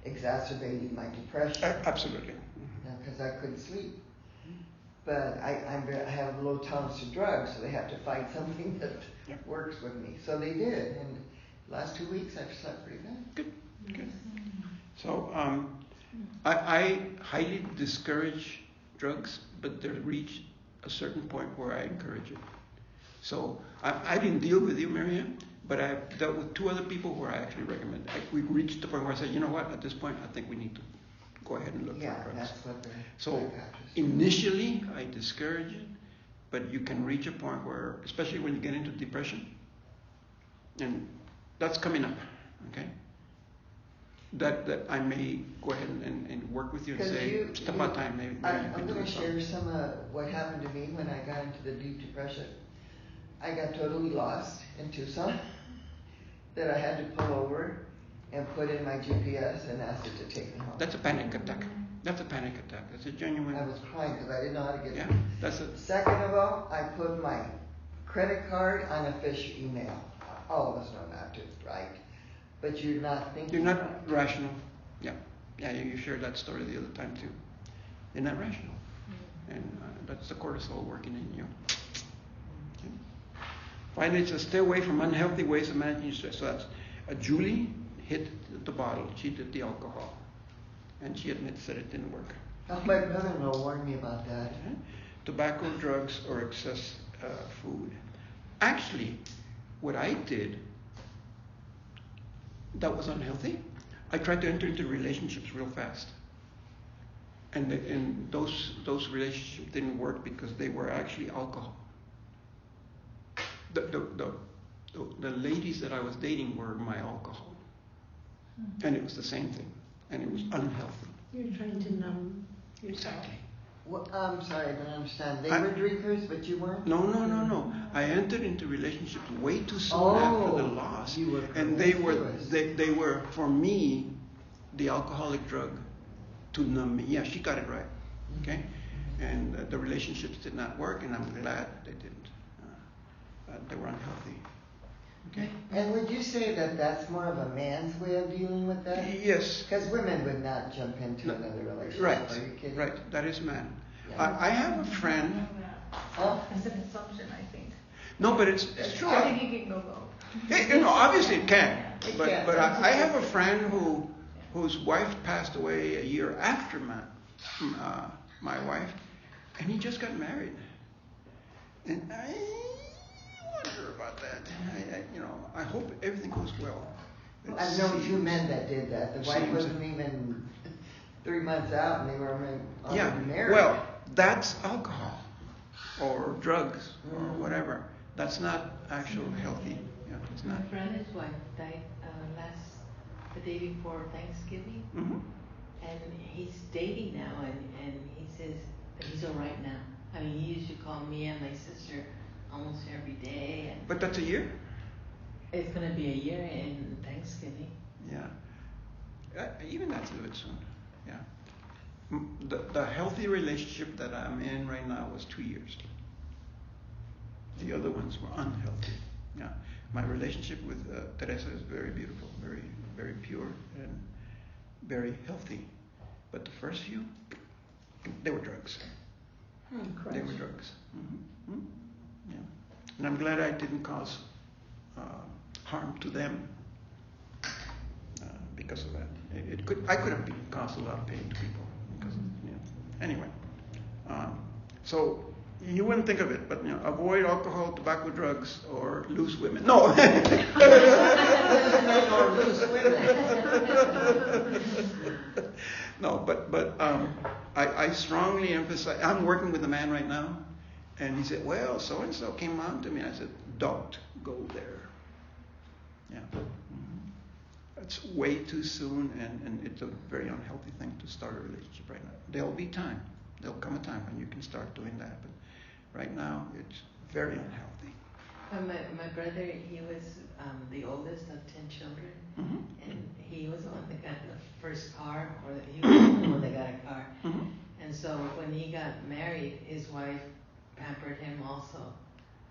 exacerbating my depression. Absolutely. Because I couldn't sleep. But I have a low tolerance to drugs, so they have to find something that works with me. So they did, and last 2 weeks I've slept pretty good. Good. So I highly discourage drugs, but they reach a certain point where I encourage it. So I didn't deal with you, Miriam, but I've dealt with 2 other people where I actually recommend. We reached the point where I said, you know what, at this point I think we need to go ahead and look for drugs. That's what they're. So initially I discourage it, but you can reach a point where, especially when you get into depression, and that's coming up, okay? That I may go ahead and work with you and say, it's about time. Maybe I'm going to share some of what happened to me when I got into the deep depression. I got totally lost in Tucson, that I had to pull over and put in my GPS and ask it to take me home. That's a panic attack. That's a panic attack. That's a genuine. I was crying because I didn't know how to get Yeah, through. that's a. Second of all, I put my credit card on a fish email. All of us know not to, right? But you're not thinking. You're not right. rational. Yeah. You shared that story the other time too. You're not rational, and that's the cortisol working in you. Okay. Finally, it says stay away from unhealthy ways of managing your stress. So that's Julie hit the bottle. She did the alcohol, and she admits that it didn't work. Oh, my brother-in-law warned me about that. Okay. Tobacco, drugs, or excess food. Actually, what I did that was unhealthy, I tried to enter into relationships real fast. And those relationships didn't work because they were actually alcohol. The ladies that I was dating were my alcohol. And it was the same thing. And it was unhealthy. You're trying to numb yourself. Exactly. Well, I'm sorry, I don't understand. They were drinkers, but you weren't? No. I entered into relationships way too soon after the loss. You were and they were, for me, the alcoholic drug to numb me. Yeah, she got it right. Okay? And the relationships did not work, and I'm glad they didn't. They were unhealthy. Okay? And would you say that that's more of a man's way of dealing with that? Yes. Because women would not jump into another relationship. Right. Are you kidding? Right. That is man. Yeah. I have a friend. It's an assumption, I think. No, but it's true. I think it can go both. Obviously it can. It But can. I have a friend whose wife passed away a year after my wife, and he just got married. And I wonder about that. I hope everything goes well. I've known 2 men that did that. The wife wasn't even 3 months out, and they were already married. Well, that's alcohol or drugs or whatever. That's not actual healthy. Yeah, it's not. My brother's wife died the day before Thanksgiving, Mm-hmm. and he's dating now, and he says that he's all right now. I mean, he used to call me and my sister almost every day. And But that's a year? it's going to be a year in Thanksgiving. Yeah. Even that's a little bit soon. Yeah. The healthy relationship that I'm in right now was 2 years. The other ones were unhealthy. Yeah. My relationship with Teresa is very beautiful, very, very pure, and very healthy. But the first few, they were drugs. They were drugs. Mm-hmm. Yeah. And I'm glad I didn't cause harm to them because of that. I could have caused a lot of pain to people because of Anyway, so you wouldn't think of it, but avoid alcohol, tobacco, drugs, or loose women. No. Or loose women. No, but I strongly emphasize. I'm working with a man right now, and he said, "Well, so and so came on to me." I said, "Don't go there." Yeah. It's way too soon, and it's a very unhealthy thing to start a relationship right now. There'll be time. There'll come a time when you can start doing that, but right now it's very unhealthy. My brother, he was the oldest of 10 children, and he was the one that got the first car, or he was the only one that got a car. And so when he got married, his wife pampered him also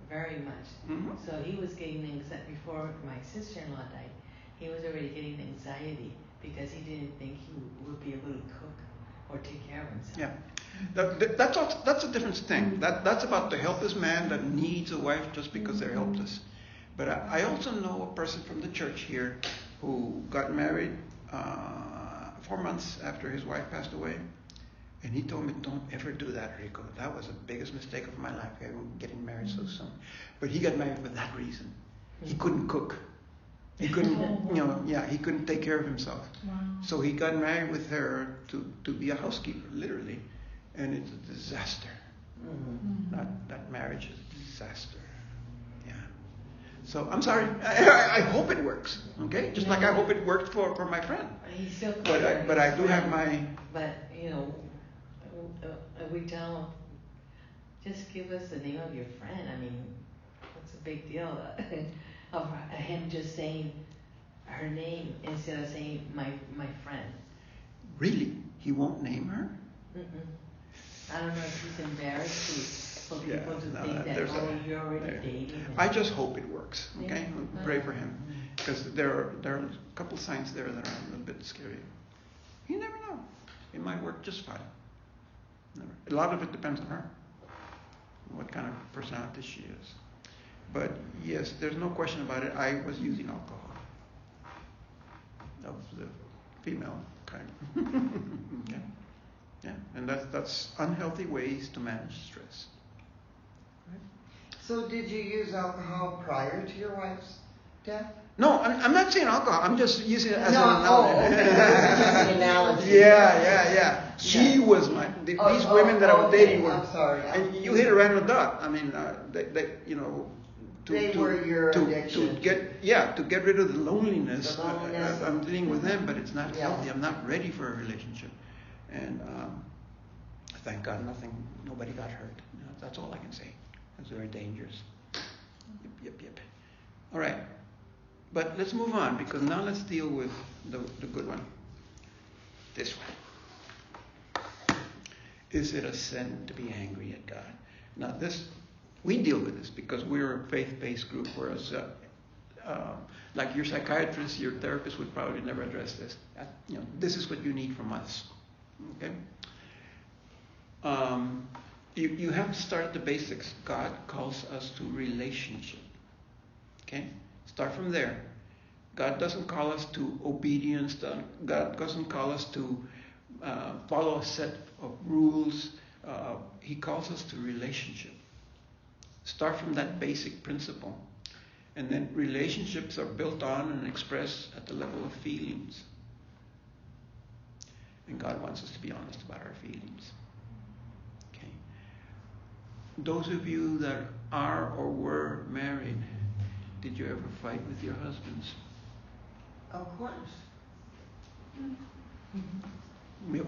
very much. So he was getting anxiety before my sister-in-law died. He was already getting anxiety because he didn't think he would be able to cook or take care of himself. Yeah, that's a different thing. That's about the helpless man that needs a wife just because they're helpless. But I also know a person from the church here who got married 4 months after his wife passed away. And he told me, "Don't ever do that, Rico. That was the biggest mistake of my life, getting married so soon." But he got married for that reason. He couldn't cook. He couldn't, he couldn't take care of himself. Wow. So he got married with her to be a housekeeper, literally. And it's a disaster. That marriage is a disaster. Yeah. So I'm sorry. I hope it works. Okay. Just like I hope it worked for my friend. He's still But I do have my. But we tell him, just give us the name of your friend. I mean, what's the big deal of him just saying her name instead of saying my friend? Really? He won't name her? I don't know if he's embarrassed for people to think that you're already dating. I just hope it works. Okay, pray for him, because there are a couple signs there that are a little bit scary. You never know; it might work just fine. A lot of it depends on her, what kind of personality she is. But yes, there's no question about it. I was using alcohol of the female kind. Okay. Yeah, and that's unhealthy ways to manage stress. Right? So did you use alcohol prior to your wife's death? No, I'm not saying alcohol. I'm just using it as an analogy. Just an analogy. Yeah. She was these women that I was dating were. I'm sorry. And you hit a random dot. I mean, they were your addiction. To get rid of the loneliness. I'm dealing with them, but it's not healthy. I'm not ready for a relationship. And thank God nobody got hurt. That's all I can say. It's very dangerous. Yep. All right. But let's move on, because now let's deal with the good one. This one. Is it a sin to be angry at God? Now we deal with this because we're a faith-based group, whereas like your psychiatrist, your therapist would probably never address this. This is what you need from us. Okay? You have to start at the basics. God calls us to relationship. Okay? Start from there. God doesn't call us to obedience. God doesn't call us to follow a set of rules. He calls us to relationship. Start from that basic principle. And then relationships are built on and expressed at the level of feelings. And God wants us to be honest about our feelings. Okay. Those of you that are or were married, did you ever fight with your husbands? Of course.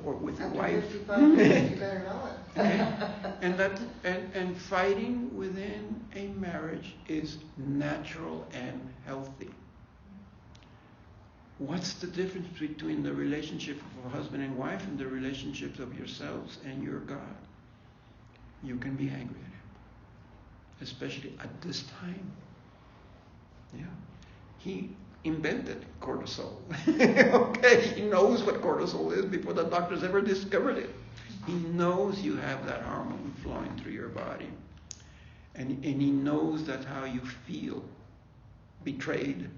Or with your After wife? 55 years, you better know it. Okay. And fighting within a marriage is natural and healthy. What's the difference between the relationship of a husband and wife and the relationships of yourselves and your God? You can be angry at him, especially at this time. Yeah. He invented cortisol. Okay, he knows what cortisol is before the doctors ever discovered it. He knows you have that hormone flowing through your body. And he knows that's how you feel betrayed.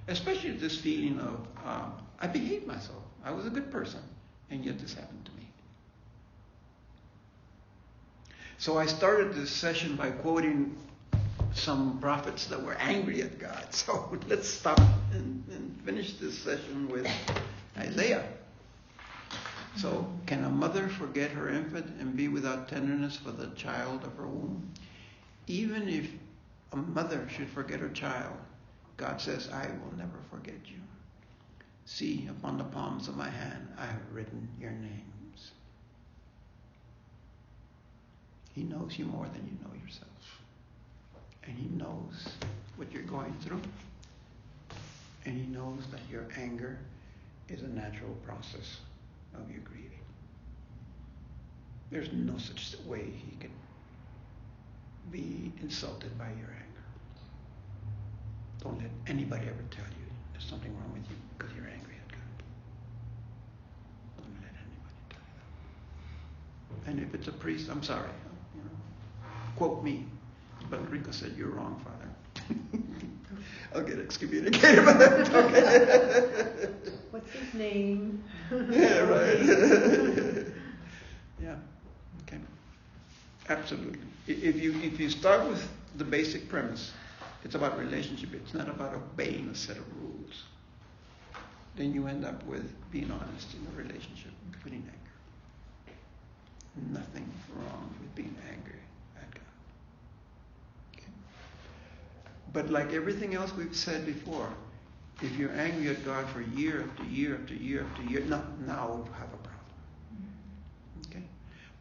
Especially this feeling of, I behaved myself. I was a good person. And yet this happened to me. So I started this session by quoting some prophets that were angry at God. So let's stop and finish this session with Isaiah. So, can a mother forget her infant and be without tenderness for the child of her womb? Even if a mother should forget her child, God says, I will never forget you. See, upon the palms of my hand, I have written your names. He knows you more than you know yourself. And he knows what you're going through. And he knows that your anger is a natural process of your grieving. There's no such way he can be insulted by your anger. Don't let anybody ever tell you there's something wrong with you because you're angry at God. Don't let anybody tell you that. And if it's a priest, I'm sorry. You know, quote me. But Rico said, you're wrong, Father. I'll get excommunicated by that. Okay. What's his name? Yeah, right. Yeah. Okay. Absolutely. If you start with the basic premise, it's about relationship. It's not about obeying a set of rules. Then you end up with being honest in a relationship, including anger. Nothing wrong with being angry at God. Okay. But like everything else we've said before, if you're angry at God for year after year after year after year, now you have a problem. Okay?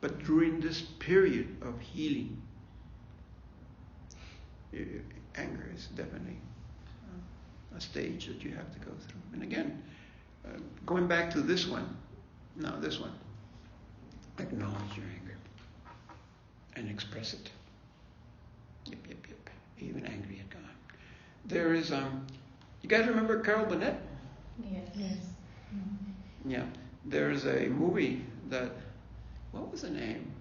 But during this period of healing, anger is definitely a stage that you have to go through. And again, going back to this one, acknowledge your anger and express it. Yep. Even angry at God. There is, you guys remember Carol Burnett? Yes. Mm-hmm. Yeah. There's a movie that, what was the name?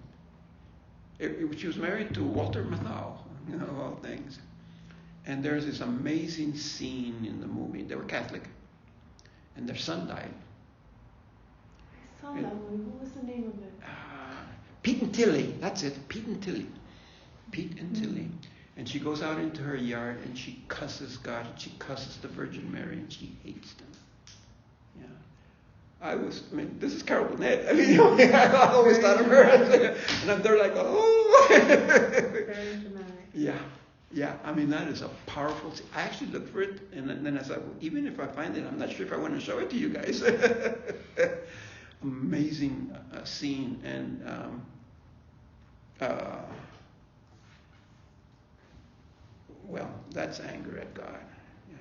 She was married to Walter Matthau, of all things. And there's this amazing scene in the movie. They were Catholic. And their son died. I saw that movie. What was the name of it? Pete and Tilly. That's it. Pete and Tilly. Pete and Tilly. And she goes out into her yard and she cusses God and she cusses the Virgin Mary and she hates them. Yeah. This is Carol Burnett. I always thought of her. And they're like, oh. Very dramatic. Yeah. That is a powerful scene. I actually looked for it and then I said, well, even if I find it, I'm not sure if I want to show it to you guys. Amazing scene. And well, that's anger at God. Yeah,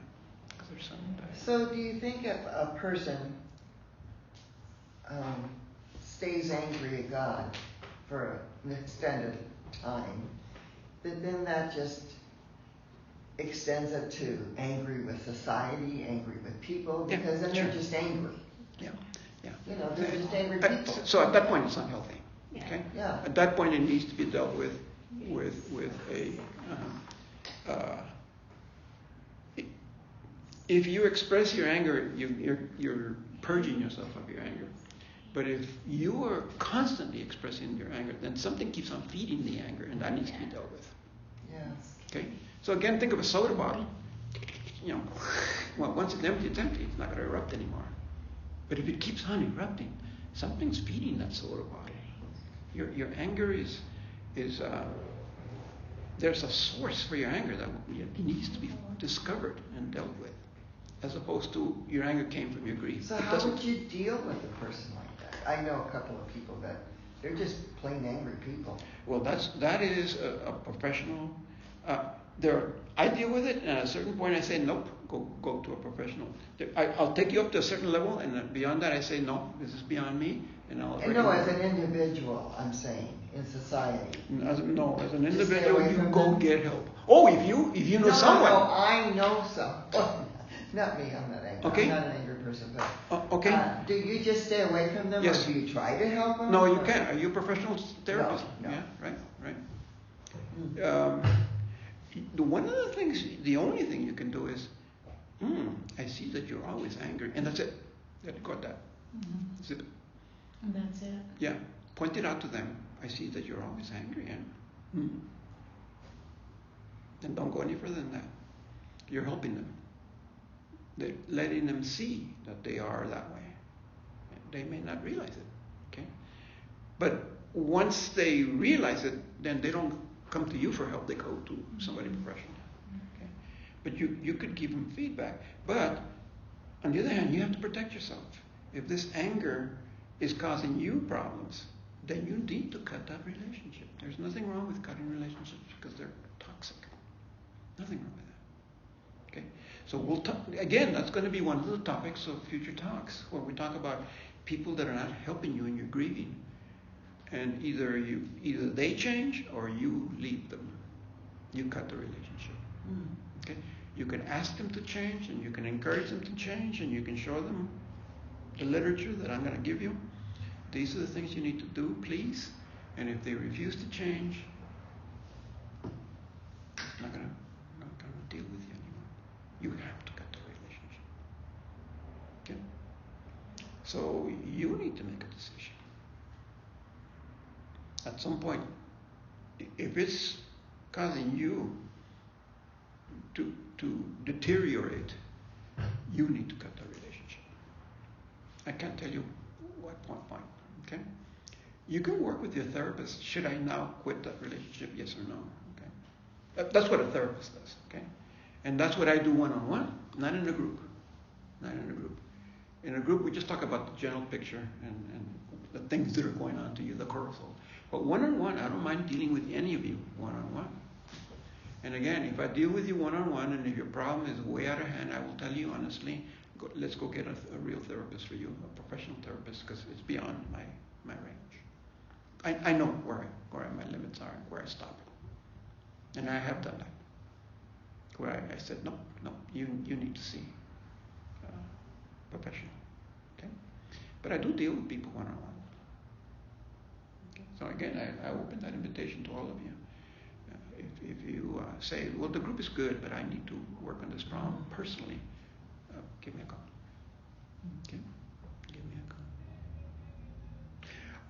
because their son died. So do you think if a person stays angry at God for an extended time, then that just extends it to angry with society, angry with people, because then they're just angry. Yeah. They're just angry people. So at that point, it's not healthy. Okay. Yeah. At that point, it needs to be dealt with a. If you express your anger, you're purging yourself of your anger. But if you are constantly expressing your anger, then something keeps on feeding the anger, and that needs to be dealt with. Yes. Okay. So again, think of a soda bottle. Well, once it's empty, it's empty. It's not going to erupt anymore. But if it keeps on erupting, something's feeding that soda bottle. Your anger is there's a source for your anger that needs to be discovered and dealt with, as opposed to your anger came from your grief. So how would you deal with a person like that? I know a couple of people that they're just plain angry people. Well, that is a professional. I deal with it, and at a certain point I say, nope, go to a professional. I'll take you up to a certain level, and beyond that I say, no, this is beyond me, and I'll. No, as an individual, I'm saying, in society. As an individual, you go get help. Oh, if you know someone. No, I know someone. Not me, I'm not angry. Okay. I'm not an angry person, but okay. Do you just stay away from them, Yes. or do you try to help them? No, you can't. Are you a professional therapist? No. Yeah, right. One of the things, the only thing you can do is, I see that you're always angry, and that's it. Got that. Mm-hmm. That's it. And that's it. Yeah. Point it out to them. I see that you're always angry, and then don't go any further than that. You're helping them. They're letting them see that they are that way. They may not realize it, okay? But once they realize it, then they don't come to you for help. They go to somebody professional, okay? But you could give them feedback. But on the other hand, you have to protect yourself. If this anger is causing you problems, then you need to cut that relationship. There's nothing wrong with cutting relationships because they're toxic. Nothing wrong with that. Okay? So we'll talk again, that's going to be one of the topics of future talks, where we talk about people that are not helping you in your grieving. And either they change or you leave them. You cut the relationship. Okay? You can ask them to change, and you can encourage them to change, and you can show them the literature that I'm going to give you. These are the things you need to do, please. And if they refuse to change, I'm not going to deal with you anymore. You have to cut the relationship. Okay? So you need to make a decision. At some point, if it's causing you to deteriorate, you need to cut the relationship. I can't tell you what point. Okay? You can work with your therapist. Should I now quit that relationship? Yes or no? Okay? That's what a therapist does. Okay? And that's what I do one-on-one, not in a group. Not in a group. In a group, we just talk about the general picture and the things that are going on to you, the cortisol. But one-on-one, I don't mind dealing with any of you one-on-one. And again, if I deal with you one-on-one, and if your problem is way out of hand, I will tell you honestly, let's go get a real therapist for you, a professional therapist, because it's beyond my range. I know where my limits are and where I stop. And I have done that. Where I said, no, you need to see a professional. Okay? But I do deal with people one-on-one. Okay? So again, I open that invitation to all of you. If you say, well, the group is good, but I need to work on this problem personally, give me a call. Okay? Give me a call.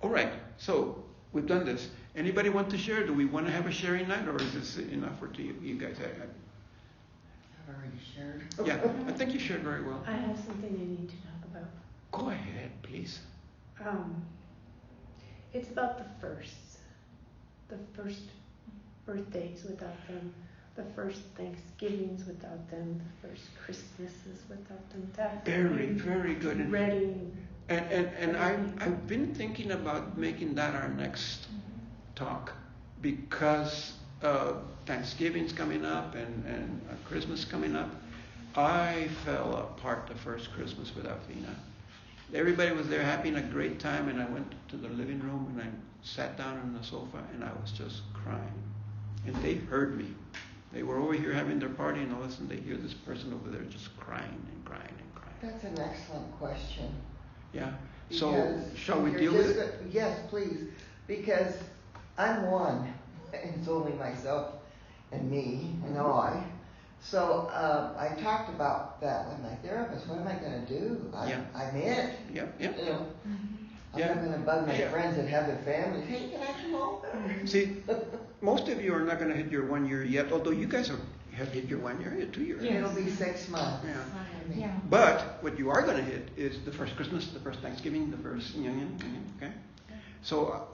All right, so we've done this. Anybody want to share? Do we want to have a sharing night, or is this enough for you guys? I've already shared. Yeah, I think you shared very well. I have something I need to talk about. Go ahead, please. It's about the first birthdays without them, the first Thanksgivings without them, the first Christmases without them. That Very good. Ready. And I've been thinking about making that our next talk, because Thanksgiving's coming up and Christmas coming up. I fell apart the first Christmas without Fina. Everybody was there having a great time, and I went to the living room and I sat down on the sofa and I was just crying. And they heard me. They were over here having their party, and all of a sudden they hear this person over there just crying and crying and crying. That's an excellent question. Yeah. Because so shall we deal with it? Yes, please. Because I'm one. It's only myself and me and I. So I talked about that with my therapist. What am I going to do? I'm it. Yep. You know, I'm not going to bug my friends that have their families. Hey, can I come over? See, most of you are not going to hit your 1 year yet, although you guys have hit your 1 year, 2 years. It'll be 6 months. Yeah. But what you are going to hit is the first Christmas, the first Thanksgiving, the first okay? So